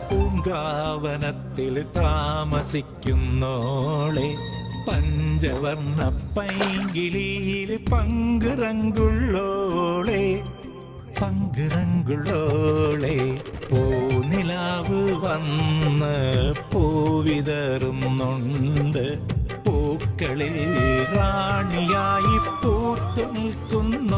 പൂങ്കാവനത്തിൽ താമസിക്കുന്നോളെ പഞ്ചവർണ്ണ പൈങ്കിളിയിൽ പങ്കുറങ്കുള്ളോളെ പങ്കുറങ്കുള്ളോളെ പൂനിലാവ് വന്ന് പൂവിതറുന്നുണ്ട് പൂക്കളിൽ റാണിയായി പൂത്തു നിൽക്കുന്നു